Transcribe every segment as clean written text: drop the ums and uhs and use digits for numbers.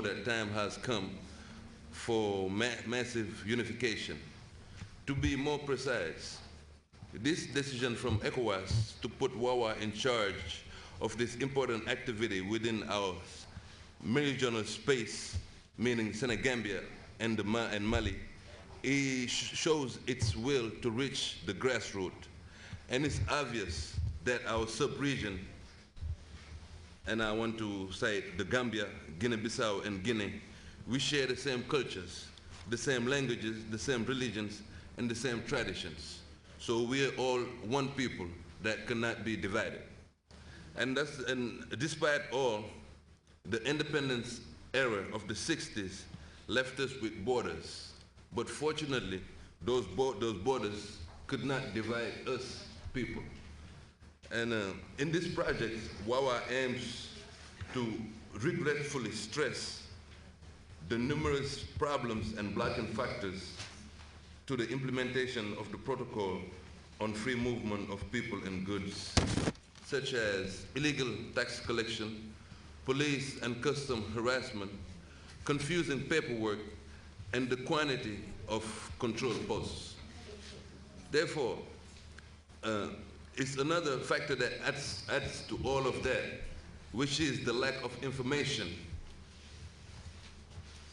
that time has come for massive unification. To be more precise, this decision from ECOWAS to put Wawa in charge of this important activity within our meridional space, meaning Senegambia and Mali, it shows its will to reach the grassroots. And it's obvious that our sub-region, and I want to cite the Gambia, Guinea-Bissau, and Guinea, we share the same cultures, the same languages, the same religions, and the same traditions. So we are all one people that cannot be divided. And despite all, the independence era of the 60s left us with borders. But fortunately, those borders could not divide us people. And in this project, Wawa aims to regretfully stress the numerous problems and blocking factors to the implementation of the protocol on free movement of people and goods, such as illegal tax collection, police and custom harassment, confusing paperwork, and the quantity of control posts. Therefore, it's another factor that adds to all of that, which is the lack of information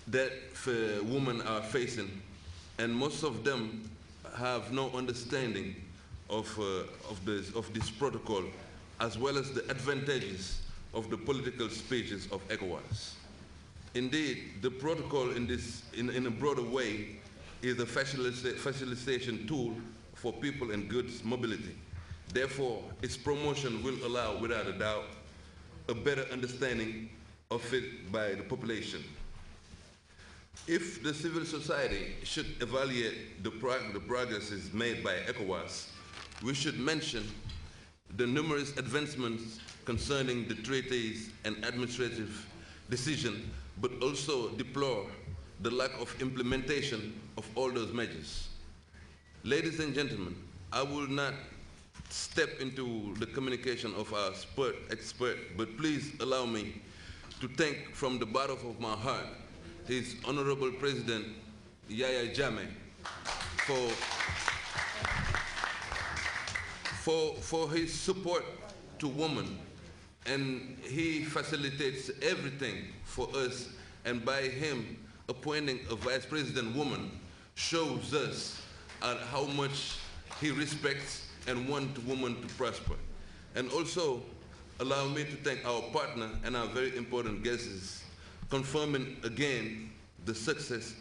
that women are facing, and most of them have no understanding of this protocol, as well as the advantages of the political speeches of ECOWAS. Indeed, the protocol in a broader way is a facilitation tool for people and goods mobility. Therefore, its promotion will allow, without a doubt, a better understanding of it by the population. If the civil society should evaluate the progresses made by ECOWAS, we should mention the numerous advancements concerning the treaties and administrative decisions, but also deplore the lack of implementation of all those measures. Ladies and gentlemen, I will not step into the communication of our expert, but please allow me to thank from the bottom of my heart His Honorable President Yaya Jammeh for his support to women, and he facilitates everything for us, and by him appointing a vice president woman shows us how much he respects and wants women to prosper. And also allow me to thank our partner and our very important guests, confirming again the success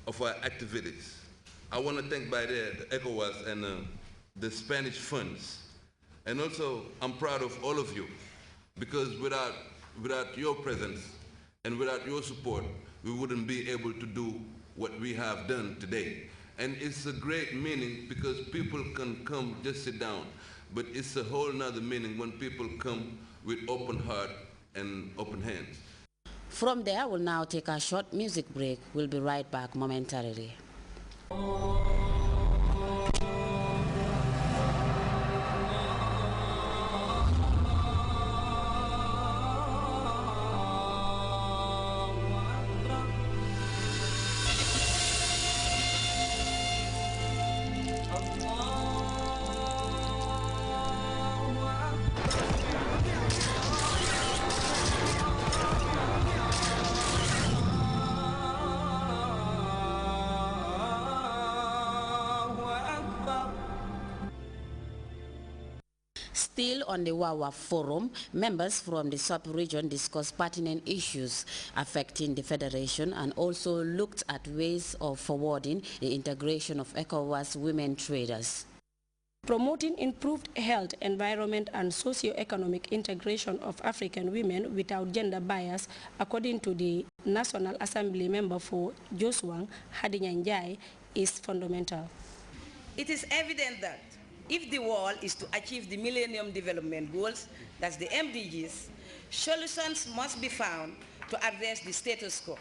of our activities. I want to thank by there the ECOWAS and the Spanish funds. And also, I'm proud of all of you, because without your presence and without your support, we wouldn't be able to do what we have done today. And it's a great meaning because people can come, just sit down, but it's a whole nother meaning when people come with open heart and open hands. From there, we'll now take a short music break. We'll be right back momentarily. Still on the Wawa Forum, members from the sub-region discussed pertinent issues affecting the Federation and also looked at ways of forwarding the integration of ECOWAS women traders. Promoting improved health, environment and socio-economic integration of African women without gender bias, according to the National Assembly member for Joswang, Hadinyanjai, is fundamental. It is evident that if the goal is to achieve the Millennium Development Goals, that's the MDGs, solutions must be found to address the status quo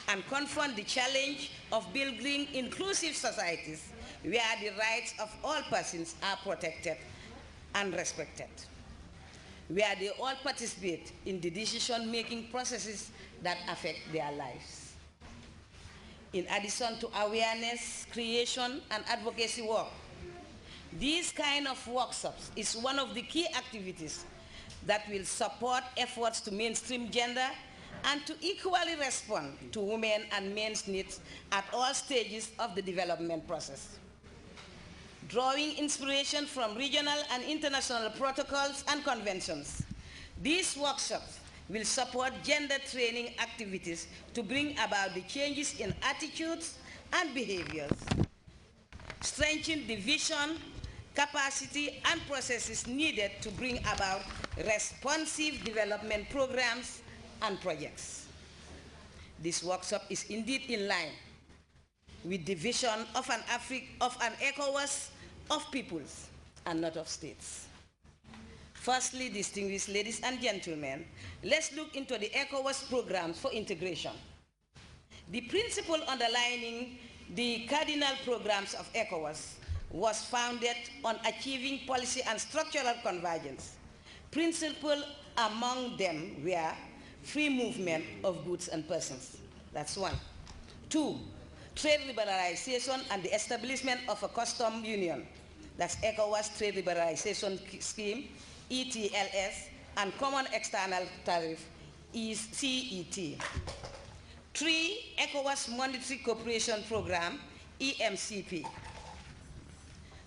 and confront the challenge of building inclusive societies where the rights of all persons are protected and respected, where they all participate in the decision-making processes that affect their lives. In addition to awareness, creation, and advocacy work, these kind of workshops is one of the key activities that will support efforts to mainstream gender and to equally respond to women and men's needs at all stages of the development process. Drawing inspiration from regional and international protocols and conventions, these workshops will support gender training activities to bring about the changes in attitudes and behaviors, strengthen the vision, capacity, and processes needed to bring about responsive development programs and projects. This workshop is indeed in line with the vision of an ECOWAS of peoples and not of states. Firstly, distinguished ladies and gentlemen, let's look into the ECOWAS programs for integration. The principle underlining the cardinal programs of ECOWAS was founded on achieving policy and structural convergence. Principles among them were free movement of goods and persons. That's one. 2, trade liberalization and the establishment of a custom union. That's ECOWAS Trade Liberalization Scheme, ETLS, and Common External Tariff, CET. 3, ECOWAS Monetary Cooperation Program, EMCP.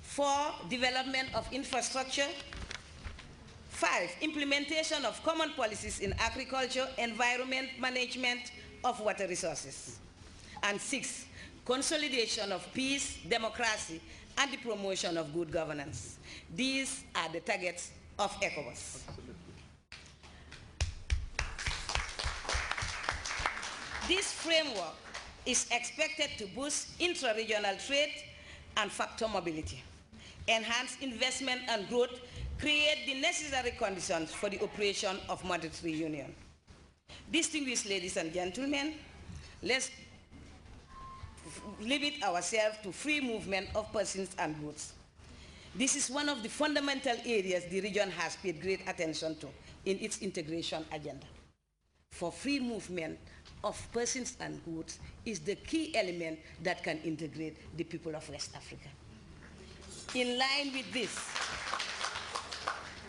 4, development of infrastructure. 5, implementation of common policies in agriculture, environment management of water resources. And 6, consolidation of peace, democracy, and the promotion of good governance. These are the targets of ECOWAS. Absolutely. This framework is expected to boost intra-regional trade and factor mobility, enhance investment and growth, create the necessary conditions for the operation of monetary union. Distinguished ladies and gentlemen, let's limit ourselves to free movement of persons and goods. This is one of the fundamental areas the region has paid great attention to in its integration agenda. For free movement of persons and goods is the key element that can integrate the people of West Africa. In line with this,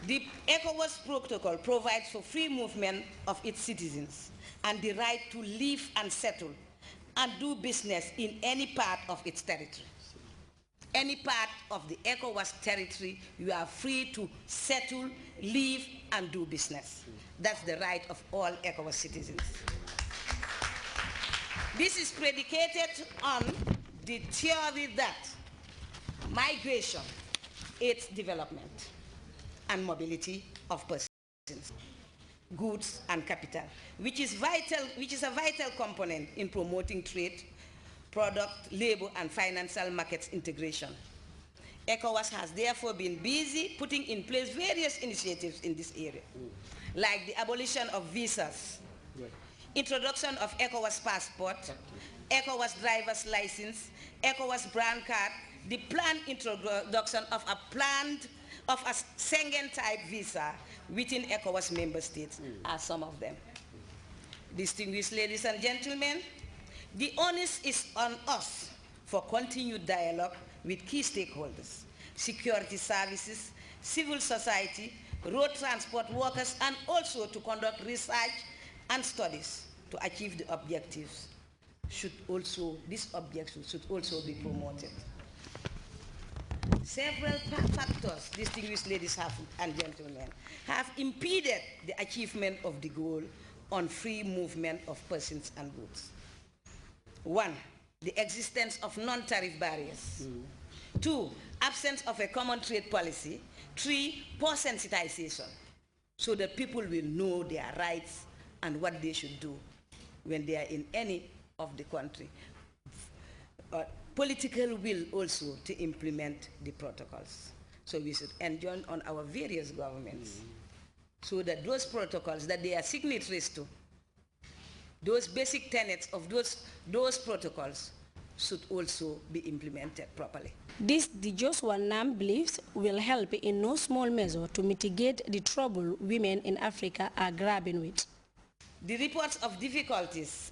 the ECOWAS protocol provides for free movement of its citizens and the right to live and settle and do business in any part of its territory. Any part of the ECOWAS territory, you are free to settle, live, and do business. That's the right of all ECOWAS citizens. This is predicated on the theory that migration aids development and mobility of persons, goods, and capital, which is a vital component in promoting trade, product, labor, and financial markets integration. ECOWAS has therefore been busy putting in place various initiatives in this area, like the abolition of visas, introduction of ECOWAS passport, ECOWAS driver's license, ECOWAS brand card, the planned introduction of a Schengen-type visa within ECOWAS member states are some of them. Distinguished ladies and gentlemen, the onus is on us for continued dialogue with key stakeholders, security services, civil society, road transport workers, and also to conduct research and studies to achieve the objectives. These objectives should also be promoted. Several factors, distinguished ladies and gentlemen, have impeded the achievement of the goal on free movement of persons and goods. 1, the existence of non-tariff barriers. 2, absence of a common trade policy. 3, poor sensitization, so that people will know their rights and what they should do when they are in any of the country. Political will also to implement the protocols. So we should enjoin on our various governments so that those protocols that they are signatories to, those basic tenets of those protocols should also be implemented properly. This, the Joshua Nam believes, will help in no small measure to mitigate the trouble women in Africa are grappling with. The reports of difficulties